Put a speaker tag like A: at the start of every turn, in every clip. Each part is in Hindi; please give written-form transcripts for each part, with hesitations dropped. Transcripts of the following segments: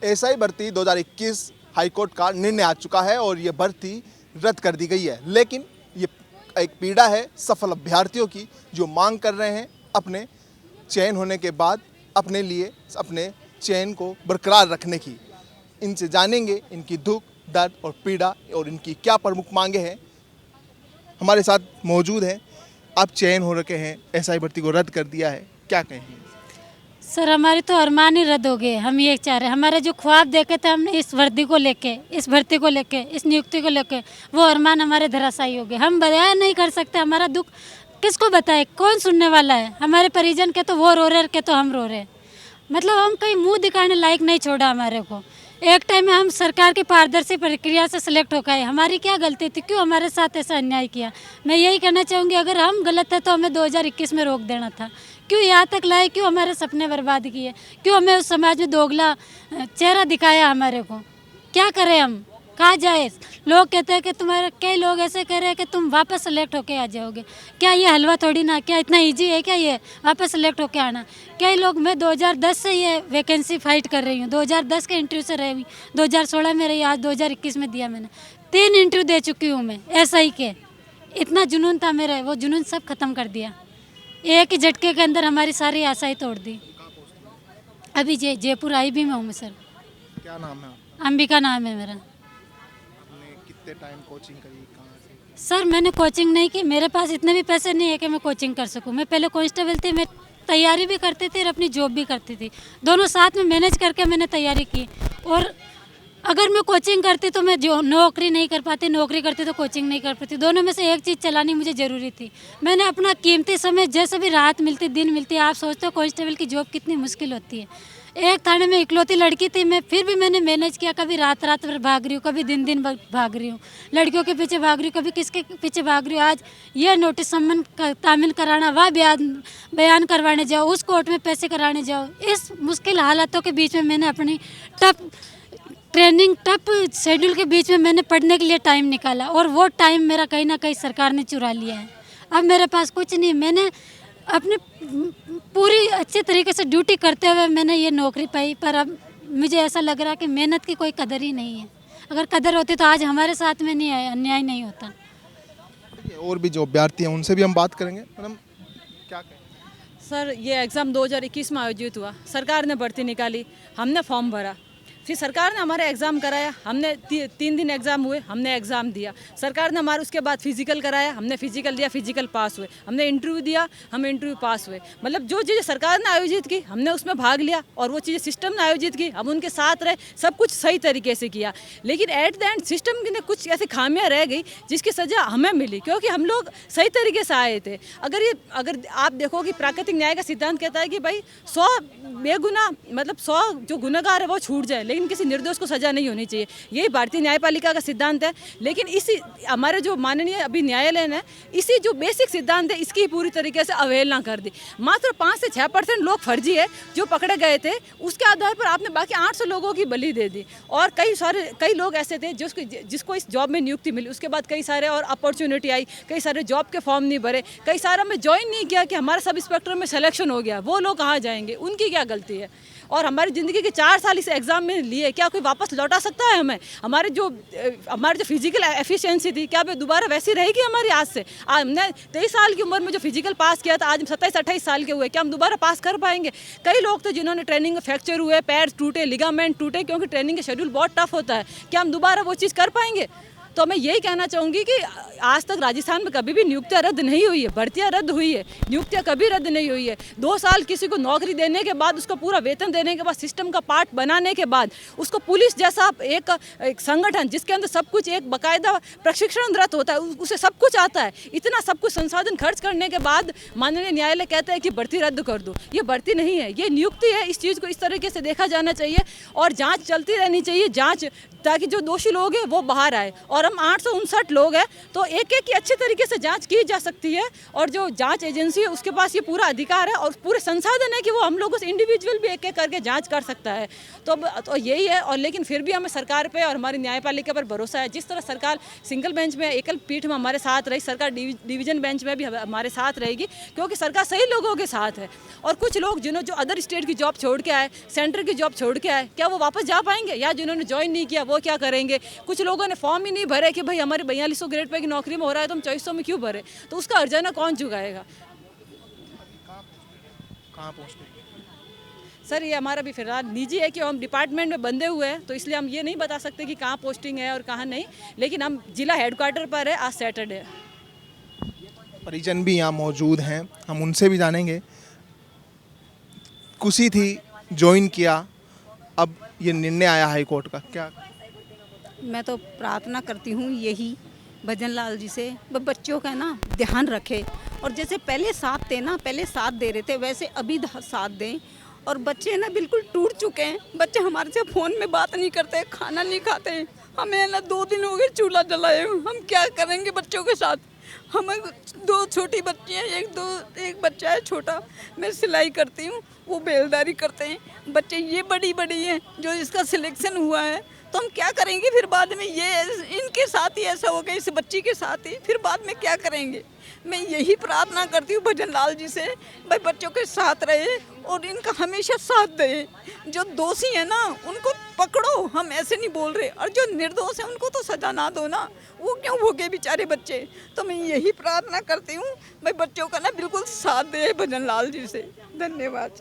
A: एसआई भर्ती 2021 हाईकोर्ट का निर्णय आ चुका है और ये भर्ती रद्द कर दी गई है। लेकिन ये एक पीड़ा है सफल अभ्यर्थियों की जो मांग कर रहे हैं अपने चयन होने के बाद अपने लिए अपने चयन को बरकरार रखने की। इनसे जानेंगे इनकी दुख, दर्द और पीड़ा और इनकी क्या प्रमुख मांगे हैं। हमारे साथ मौजूद हैं। आप चयन हो रखे हैं, एसआई भर्ती को रद्द कर दिया है, क्या कहेंगे?
B: सर हमारे तो अरमान ही रद्द हो गए। हम ये चाह रहे हैं, हमारे जो ख्वाब देखे थे हमने इस वर्दी को लेके, इस भर्ती को लेके, इस नियुक्ति को लेके, वो अरमान हमारे धराशायी हो गए। हम बयान नहीं कर सकते, हमारा दुख किसको बताए, कौन सुनने वाला है। हमारे परिजन के तो वो रो रहे के तो हम रो रहे। मतलब हम कहीं मुंह दिखाने लायक नहीं छोड़ा हमारे को। एक टाइम में हम सरकार की पारदर्शी प्रक्रिया से सिलेक्ट हो गए। हमारी क्या गलती थी, क्यों हमारे साथ ऐसा अन्याय किया? मैं यही कहना चाहूँगी, अगर हम गलत थे तो हमें 2021 में रोक देना था। क्यों यहाँ तक लाए, क्यों हमारे सपने बर्बाद किए, क्यों हमें उस समाज में दोगला चेहरा दिखाया हमारे को? क्या करें हम, कहाँ जाए? लोग कहते हैं कि तुम्हारे, कई लोग ऐसे कह रहे हैं कि तुम वापस सेलेक्ट होके आ जाओगे। क्या ये हलवा थोड़ी ना, क्या इतना इजी है क्या ये वापस सेलेक्ट होके आना? कई लोग, मैं 2010 से ये वैकेंसी फाइट कर रही हूँ, 2010 के इंटरव्यू से रही, 2016 में रही, आज 2021 में दिया मैंने। 3 इंटरव्यू दे चुकी हूँ मैं एसआई के। इतना जुनून था मेरा, वो जुनून सब खत्म कर दिया। एक ही झटके के अंदर हमारी सारी आशाएं तोड़ दी। अभी जयपुर आई भी मैं हूँ सर।
A: क्या नाम है आपका?
B: अंबिका नाम है मेरा।
A: आपने कितने टाइम कोचिंग करी, कहाँ से?
B: सर मैंने कोचिंग नहीं की, मेरे पास इतने भी पैसे नहीं है कि मैं कोचिंग कर सकूं। मैं पहले कांस्टेबल थी, मैं तैयारी भी करती थी और अपनी जॉब भी करती थी, दोनों साथ में मैनेज करके मैंने तैयारी की। और अगर मैं कोचिंग करती तो मैं जो नौकरी नहीं कर पाती, नौकरी करती तो कोचिंग नहीं कर पाती। दोनों में से एक चीज़ चलानी मुझे ज़रूरी थी। मैंने अपना कीमती समय, जैसे भी रात मिलती, दिन मिलती, आप सोचते हो कांस्टेबल की जॉब कितनी मुश्किल होती है। एक थाने में इकलौती लड़की थी मैं, फिर भी मैंने मैनेज किया। कभी रात रात भर भाग रही हूँ, कभी दिन दिन भाग रही हूँ, लड़कियों के पीछे भाग रही हूँ, कभी किसके पीछे भाग रही हूँ। आज ये नोटिस सम्मन तामील कराना, वह बयान करवाने जाओ, उस कोर्ट में पैसे कराने जाओ। इस मुश्किल हालातों के बीच में मैंने अपनी टफ ट्रेनिंग, टफ शेड्यूल के बीच में मैंने पढ़ने के लिए टाइम निकाला, और वो टाइम मेरा कहीं ना कहीं सरकार ने चुरा लिया है। अब मेरे पास कुछ नहीं। मैंने अपनी पूरी अच्छे तरीके से ड्यूटी करते हुए मैंने ये नौकरी पाई, पर अब मुझे ऐसा लग रहा है कि मेहनत की कोई कदर ही नहीं है। अगर कदर होती तो आज हमारे साथ में नहीं आया, अन्याय नहीं होता।
A: और भी जो अभ्यर्थी हैं उनसे भी हम बात करेंगे। मैडम क्या कहें?
C: सर ये एग्ज़ाम 2021 में आयोजित हुआ, सरकार ने भर्ती निकाली, हमने फॉर्म भरा, फिर सरकार ने हमारा एग्ज़ाम कराया, हमने 3 दिन एग्ज़ाम हुए, हमने एग्ज़ाम दिया। सरकार ने हमारा उसके बाद फिजिकल कराया, हमने फिजिकल दिया, फिजिकल पास हुए। हमने इंटरव्यू दिया, हम इंटरव्यू पास हुए। मतलब जो चीज़ें सरकार ने आयोजित की हमने उसमें भाग लिया, और वो चीज़ें सिस्टम ने आयोजित की हम उनके साथ रहे, सब कुछ सही तरीके से किया। लेकिन एट द एंड सिस्टम ने कुछ ऐसी खामियाँ रह गई जिसकी सज़ा हमें मिली, क्योंकि हम लोग सही तरीके से आए थे। अगर आप देखो कि प्राकृतिक न्याय का सिद्धांत कहता है कि भाई 100 बेगुनाह, मतलब 100 जो गुनहगार है वो छूट जाए, लेकिन किसी निर्दोष को सजा नहीं होनी चाहिए। यही भारतीय न्यायपालिका का सिद्धांत है। लेकिन इसी हमारे जो माननीय अभी न्यायालय ने इसी जो बेसिक सिद्धांत है इसकी पूरी तरीके से अवहेलना कर दी। मात्र 5 से 6% लोग फर्जी है जो पकड़े गए थे, उसके आधार पर आपने बाकी 800 लोगों की बलि दे दी। और कई लोग ऐसे थे जिसको इस जॉब में नियुक्ति मिली, उसके बाद कई सारे और अपॉर्चुनिटी आई, कई सारे जॉब के फॉर्म नहीं भरे, कई सारा में ज्वाइन नहीं किया कि हमारा सब इंस्पेक्टर में सिलेक्शन हो गया। वो लोग कहाँ जाएंगे, उनकी क्या गलती है? और हमारी ज़िंदगी के 4 साल इस एग्ज़ाम में लिए, क्या कोई वापस लौटा सकता है हमें? हमारी जो फिजिकल एफिशिएंसी थी, क्या वे दोबारा वैसी रहेगी हमारी आज से? हमने 23 साल की उम्र में जो फिजिकल पास किया था, आज हम 27-28 साल के हुए, क्या हम दोबारा पास कर पाएंगे? कई लोग थे जिन्होंने ट्रेनिंग में फ्रैक्चर हुए, पैर टूटे, लिगामेंट टूटे, क्योंकि ट्रेनिंग का शेड्यूल बहुत टफ होता है। क्या हम दोबारा वो चीज़ कर पाएंगे? तो मैं यही कहना चाहूँगी कि आज तक राजस्थान में कभी भी नियुक्तियाँ रद्द नहीं हुई है, भर्तियाँ रद्द हुई है, नियुक्तियाँ कभी रद्द नहीं हुई है। 2 साल किसी को नौकरी देने के बाद, उसको पूरा वेतन देने के बाद, सिस्टम का पार्ट बनाने के बाद, उसको पुलिस जैसा एक संगठन जिसके अंदर सब कुछ एक बाकायदा प्रशिक्षणरत होता है, उसे सब कुछ आता है, इतना सब कुछ संसाधन खर्च करने के बाद माननीय न्यायालय कहता है कि भर्ती रद्द कर दो। ये भर्ती नहीं है, ये नियुक्ति है। इस चीज़ को इस तरीके से देखा जाना चाहिए और जाँच चलती रहनी चाहिए, जाँच, ताकि जो दोषी लोग हैं वो बाहर आए और और हम 859 लोग हैं, तो एक एक की अच्छे तरीके से जांच की जा सकती है। और जो जांच एजेंसी है उसके पास ये पूरा अधिकार है और पूरे संसाधन है कि वो हम लोगों से इंडिविजुअल भी एक एक करके जांच कर सकता है। तो यही है। और लेकिन फिर भी हमें सरकार पे और हमारी न्यायपालिका पर भरोसा है। जिस तरह सरकार सिंगल बेंच में, एकल पीठ में हमारे साथ रही, सरकार डिवीजन बेंच में भी हमारे साथ रहेगी, क्योंकि सरकार सही लोगों के साथ है। और कुछ लोग जिन्होंने जो अदर स्टेट की जॉब छोड़ के आए, सेंटर की जॉब छोड़ के आए, क्या वो वापस जा पाएंगे? या जिन्होंने ज्वाइन नहीं किया वो क्या करेंगे? कुछ लोगों ने फॉर्म ही नहीं भरे कि भाई हमारे 4200 ग्रेड पे की नौकरी में हो रहा है तो हम 2400 में क्यों भरे? तो उसका हर्जाना कौन चुकाएगा?
A: कहाँ पहुँचते?
C: सर ये हमारा भी फिलहाल निजी है कि हम डिपार्टमेंट में बंधे हुए हैं, तो इसलिए हम ये नहीं बता सकते कि कहाँ पोस्टिंग है और कहाँ नहीं। लेकिन हम जिला हेडक्वार्टर पर है, आज सैटरडे है।
A: परिजन भी यहाँ मौजूद हैं, हम उनसे भी जानेंगे। खुशी थी, ज्वाइन किया, अब ये निर्णय आया हाई कोर्ट का, क्या?
D: मैं तो प्रार्थना करती हूँ यही भजन लाल जी से, वो बच्चों का ना ध्यान रखे और जैसे पहले साथ थे ना, पहले साथ दे रहे थे, वैसे अभी साथ दें। और बच्चे ना बिल्कुल टूट चुके हैं। बच्चे हमारे से फ़ोन में बात नहीं करते, खाना नहीं खाते। हमें ना 2 दिन हो गए चूल्हा जलाए, हम क्या करेंगे बच्चों के साथ? हमें 2 छोटी बच्ची हैं, एक बच्चा है छोटा। मैं सिलाई करती हूँ, वो बेलदारी करते हैं। बच्चे ये बड़ी बड़ी हैं, जो इसका सिलेक्शन हुआ है, तो हम क्या करेंगे फिर बाद में? ये इनके साथ ही ऐसा हो गया, इस बच्ची के साथ ही, फिर बाद में क्या करेंगे? मैं यही प्रार्थना करती हूँ भजन लाल जी से, भाई बच्चों के साथ रहे और इनका हमेशा साथ दे। जो दोषी है ना उनको पकड़ो, हम ऐसे नहीं बोल रहे, और जो निर्दोष है उनको तो सजा ना दो ना, वो क्यों भोगे बेचारे बच्चे? तो मैं यही प्रार्थना करती हूँ भाई बच्चों का ना बिल्कुल साथ दे भजन लाल जी से। धन्यवाद।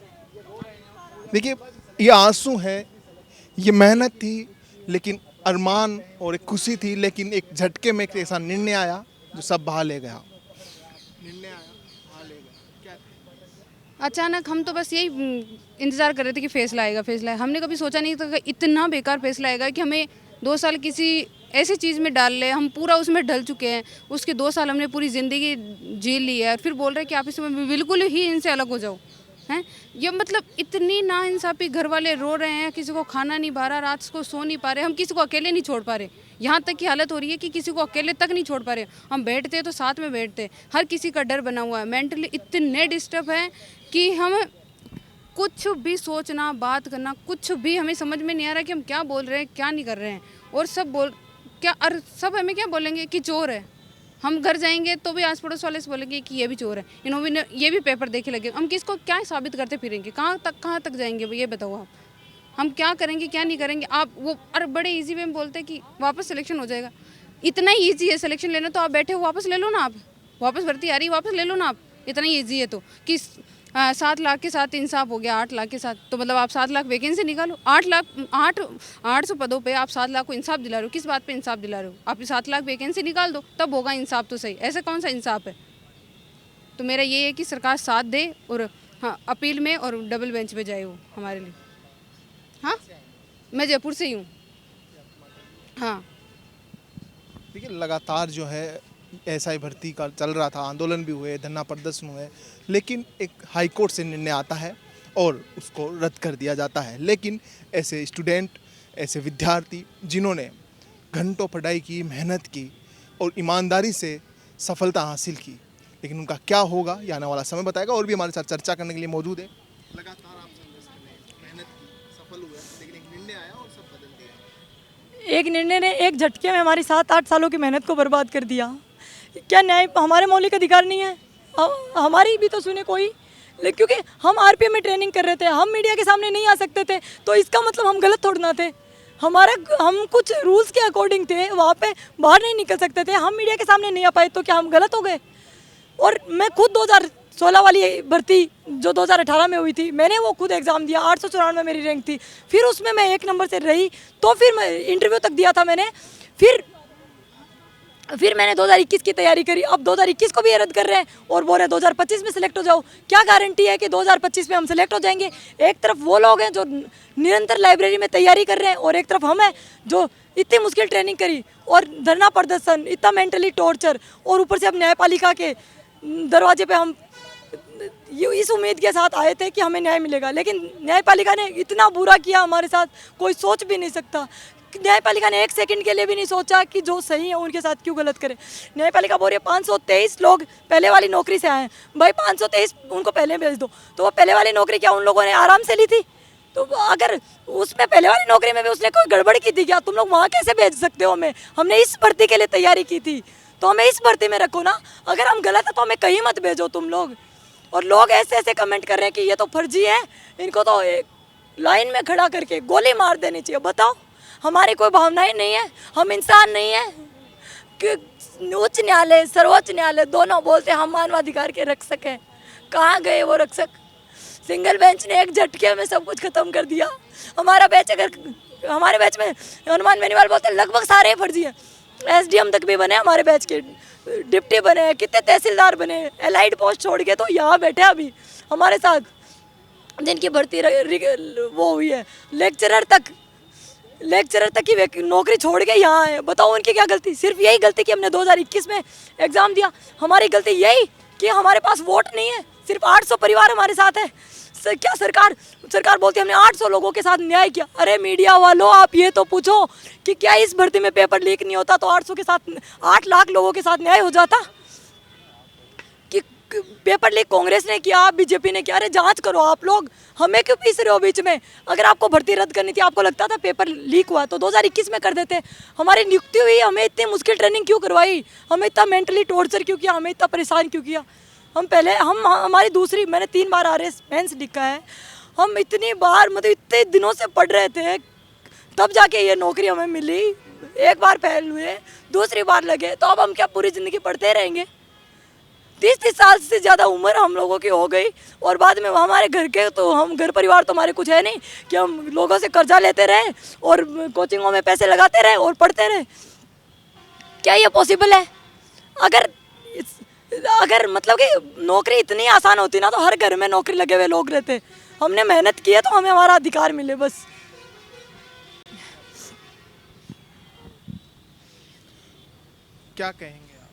A: देखिए, ये आंसू है, ये मेहनत थी, लेकिन अरमान और एक खुशी थी, लेकिन एक झटके में एक ऐसा निर्णय आया जो सब बहा ले गया। निर्णय आया, बहा ले गया। क्या
E: अचानक हम तो बस यही इंतज़ार कर रहे थे कि फैसला आएगा, फैसला आएगा। हमने कभी सोचा नहीं था कि इतना बेकार फैसला आएगा कि हमें 2 साल किसी ऐसी चीज़ में डाल ले। हम पूरा उसमें ढल चुके हैं, उसके 2 साल हमने पूरी ज़िंदगी जी ली है, और फिर बोल रहे हैं कि आप इसमें बिल्कुल ही इनसे अलग हो जाओ। हैं ये मतलब इतनी नाइंसाफ़ी। घर वाले रो रहे हैं, किसी को खाना नहीं भा रहा, रात को सो नहीं पा रहे, हम किसी को अकेले नहीं छोड़ पा रहे। यहाँ तक की हालत हो रही है कि किसी को अकेले तक नहीं छोड़ पा रहे। हम बैठते तो साथ में बैठते, हर किसी का डर बना हुआ है। मेंटली इतने डिस्टर्ब है कि हम कुछ भी सोचना, बात करना, कुछ भी हमें समझ में नहीं आ रहा कि हम क्या बोल रहे हैं, क्या नहीं कर रहे हैं। और सब हमें क्या बोलेंगे कि चोर है। हम घर जाएंगे तो भी आस पड़ोस वाले से बोलेंगे कि ये भी चोर है, इन्होंने ये भी पेपर देखे लगे। हम किसको क्या साबित करते फिरेंगे? कहाँ तक जाएंगे ये बताओ आप? हम क्या करेंगे, क्या नहीं करेंगे? आप वो और बड़े इजी वे में बोलते हैं कि वापस सिलेक्शन हो जाएगा। इतना ही ईजी है सिलेक्शन लेना, तो आप बैठे हो, वापस ले लो ना। आप वापस भर्ती आ रही, वापस ले लो ना। आप इतना ही ईजी है तो कि 7 लाख के साथ इंसाफ हो गया, 8 लाख के साथ, तो मतलब आप 7 लाख वैकेंसी निकालो। 800 पदों पे आप 7 लाख को इंसाफ दिला रहे हो। किस बात पे इंसाफ दिला रहे हो? आप 7 लाख वैकेंसी निकाल दो, तब होगा इंसाफ तो सही। ऐसा कौन सा इंसाफ है? तो मेरा ये है कि सरकार साथ दे और हाँ, अपील में और डबल बेंच पे जाए वो हमारे लिए। हाँ, मैं जयपुर से ही हूँ। हाँ,
A: देखिए, लगातार जो है एसआई भर्ती का चल रहा था, आंदोलन भी हुए, धरना प्रदर्शन हुए, लेकिन एक हाई कोर्ट से निर्णय आता है और उसको रद्द कर दिया जाता है। लेकिन ऐसे स्टूडेंट, ऐसे विद्यार्थी जिन्होंने घंटों पढ़ाई की, मेहनत की और ईमानदारी से सफलता हासिल की, लेकिन उनका क्या होगा ये आने वाला समय बताएगा। और भी हमारे साथ चर्चा करने के लिए मौजूद है। लगातार आप संघर्ष कर रहे हैं, मेहनत की, सफल हुए, लेकिन एक निर्णय आया और सब बदल दिया।
F: एक निर्णय ने एक झटके में हमारी 7-8 सालों की मेहनत को बर्बाद कर दिया। क्या न्याय हमारे मौलिक अधिकार नहीं है? हमारी भी तो सुने कोई। लेकिन क्योंकि हम आरपीएफ में ट्रेनिंग कर रहे थे, हम मीडिया के सामने नहीं आ सकते थे, तो इसका मतलब हम गलत थोड़ना थे। हम कुछ रूल्स के अकॉर्डिंग थे, वहाँ पे बाहर नहीं निकल सकते थे, हम मीडिया के सामने नहीं आ पाए, तो क्या हम गलत हो गए? और मैं खुद 2016 वाली भर्ती जो 2018 में हुई थी, मैंने वो खुद एग्ज़ाम दिया, 894 में मेरी रैंक थी। फिर उसमें मैं 1 नंबर से रही, तो फिर मैं इंटरव्यू तक दिया था मैंने। फिर मैंने 2021 की तैयारी करी। अब 2021 को भी रद्द कर रहे हैं और बोल रहे हैं 2025 में सिलेक्ट हो जाओ। क्या गारंटी है कि 2025 में हम सिलेक्ट हो जाएंगे? एक तरफ वो लोग हैं जो निरंतर लाइब्रेरी में तैयारी कर रहे हैं, और एक तरफ हम हैं जो इतनी मुश्किल ट्रेनिंग करी और धरना प्रदर्शन, इतना मेंटली टॉर्चर, और ऊपर से अब न्यायपालिका के दरवाजे पे हम इस उम्मीद के साथ आए थे कि हमें न्याय मिलेगा, लेकिन न्यायपालिका ने इतना बुरा किया हमारे साथ, कोई सोच भी नहीं सकता। न्यायपालिका ने एक सेकंड के लिए भी नहीं सोचा कि जो सही है उनके साथ क्यों गलत करे। न्यायपालिका बोल रही है 523 लोग पहले वाली नौकरी से आए हैं, भाई 523 उनको पहले भेज दो। तो वो पहले वाली नौकरी क्या उन लोगों ने आराम से ली थी? तो अगर उसमें पहले वाली नौकरी में भी उसने कोई गड़बड़ की थी क्या, तुम लोग वहाँ कैसे भेज सकते हो हमें? हमने इस भर्ती के लिए तैयारी की थी तो हमें इस भर्ती में रखो ना। अगर हम गलत है तो हमें कहीं मत भेजो तुम लोग। और लोग ऐसे ऐसे कमेंट कर रहे हैं कि ये तो फर्जी है, इनको तो एक लाइन में खड़ा करके गोली मार देनी चाहिए। बताओ, हमारी कोई भावनाएं नहीं है, हम इंसान नहीं है कि उच्च न्यायालय सर्वोच्च न्यायालय दोनों बोलते हम मानवाधिकार के रक्षक हैं। कहाँ गए वो रक्षक? सिंगल बेंच ने एक झटके में सब कुछ खत्म कर दिया। हमारा बैच, अगर हमारे बैच में हनुमान बेनीवाल बोलते हैं लगभग सारे फर्जी हैं। एसडीएम तक भी बने हमारे बैच के, डिप्टी बने, कितने तहसीलदार बने, एलाइड पोस्ट छोड़ के तो यहाँ बैठे अभी हमारे साथ, जिनकी भर्ती वो हुई है। लेक्चरर तक की नौकरी छोड़ के यहाँ आए। बताओ उनकी क्या गलती? सिर्फ यही गलती कि हमने 2021 में एग्ज़ाम दिया। हमारी गलती यही कि हमारे पास वोट नहीं है, सिर्फ 800 परिवार हमारे साथ है। क्या सरकार बोलती है हमने 800 लोगों के साथ न्याय किया। अरे मीडिया वालों, आप ये तो पूछो कि क्या इस भर्ती में पेपर लीक नहीं होता तो 800 के साथ 8 लाख लोगों के साथ न्याय हो जाता? कि पेपर लीक कांग्रेस ने किया, बीजेपी ने किया। अरे जांच करो आप लोग, हमें क्यों पीस रहे हो बीच में? अगर आपको भर्ती रद्द करनी थी, आपको लगता था पेपर लीक हुआ तो 2021 में कर देते। हमारी नियुक्ति हुई, हमें इतनी मुश्किल ट्रेनिंग क्यों करवाई? हमें इतना मेंटली टॉर्चर क्यों किया? हमें इतना परेशान क्यों किया? हमारी दूसरी, मैंने 3 बार RS मेंस लिखा है। हम इतनी बार, मतलब इतने दिनों से पढ़ रहे थे, तब जाके ये नौकरी हमें मिली। एक बार फेल हुए, दूसरी बार लगे, तो अब हम क्या पूरी ज़िंदगी पढ़ते रहेंगे? 30 साल से ज़्यादा उम्र हम लोगों की हो गई और बाद में हमारे घर के, तो हम घर परिवार तो हमारे कुछ है नहीं कि हम लोगों से कर्जा लेते रहे और कोचिंगों में पैसे लगाते रहे और पढ़ते रहे। क्या ये पॉसिबल है? अगर मतलब कि नौकरी इतनी आसान होती ना तो हर घर में नौकरी लगे हुए लोग रहते। हमने मेहनत की है तो हमें हमारा अधिकार मिले बस।
A: क्या कहेंगे आप?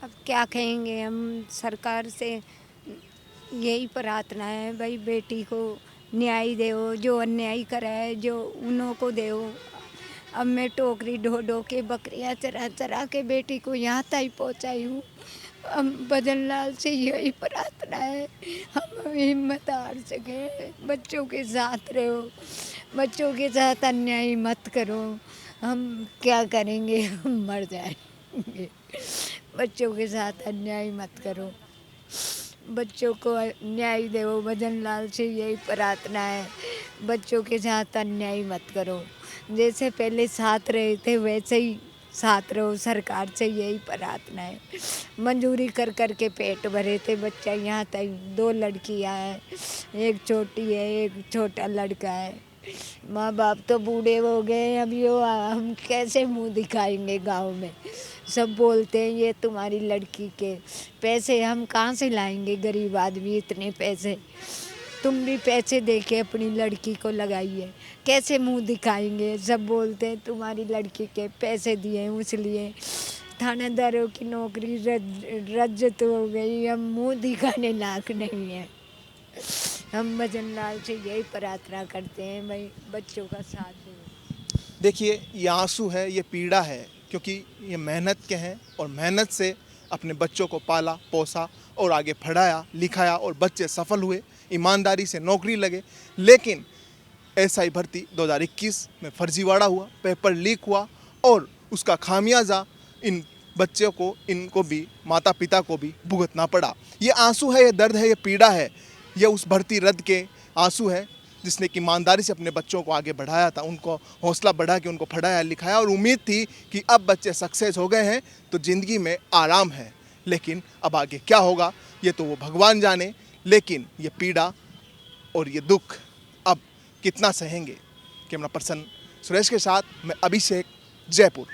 G: अब क्या कहेंगे, हम सरकार से यही प्रार्थना है भाई बेटी को न्याय दो, जो अन्याय करा है जो उन्हों को दो। अब मैं टोकरी ढो ढो के बकरियाँ चरा चरा के बेटी को यहाँ तक पहुँचाई हूँ। हम भजन लाल से यही प्रार्थना है हम हिम्मत हार सके, बच्चों के साथ रहो, बच्चों के साथ अन्याय मत करो। हम क्या करेंगे, हम मर जाएंगे। बच्चों के साथ अन्याय मत करो, बच्चों को न्याय दो। भजन लाल से यही प्रार्थना है, बच्चों के साथ अन्याय मत करो। जैसे पहले साथ रहे थे वैसे ही साथ रहो, सरकार से यही प्रार्थना है। मंजूरी कर कर के पेट भरे थे बच्चा, यहाँ तक 2 लड़कियाँ हैं, एक छोटी है एक छोटा लड़का है। माँ बाप तो बूढ़े हो गए, अभी वो हम कैसे मुंह दिखाएंगे गांव में? सब बोलते हैं ये तुम्हारी लड़की के पैसे, हम कहाँ से लाएंगे? गरीब आदमी इतने पैसे। तुम भी पैसे दे के अपनी लड़की को लगाइए, कैसे मुंह दिखाएंगे? सब बोलते हैं तुम्हारी लड़की के पैसे दिए इसलिए। थानेदारों की नौकरी रद्द हो गई, हम मुंह दिखाने लायक नहीं है। हम भजन लाल से यही प्रार्थना करते हैं भाई बच्चों का साथ दो।
A: देखिए, ये आंसू है, ये पीड़ा है, क्योंकि ये मेहनत के हैं और मेहनत से अपने बच्चों को पाला पोसा और आगे पढ़ाया लिखाया और बच्चे सफल हुए, ईमानदारी से नौकरी लगे। लेकिन एसआई भर्ती 2021 में फर्जीवाड़ा हुआ, पेपर लीक हुआ और उसका खामियाजा इन बच्चों को, इनको भी, माता पिता को भी भुगतना पड़ा। ये आंसू है, ये दर्द है, ये पीड़ा है, ये उस भर्ती रद्द के आंसू है जिसने कि ईमानदारी से अपने बच्चों को आगे बढ़ाया था, उनको हौसला बढ़ा के उनको पढ़ाया लिखाया और उम्मीद थी कि अब बच्चे सक्सेस हो गए हैं तो ज़िंदगी में आराम है। लेकिन अब आगे क्या होगा ये तो वो भगवान जाने। लेकिन ये पीड़ा और ये दुख अब कितना सहेंगे? कैमरा पर्सन सुरेश के साथ मैं अभिषेक, जयपुर।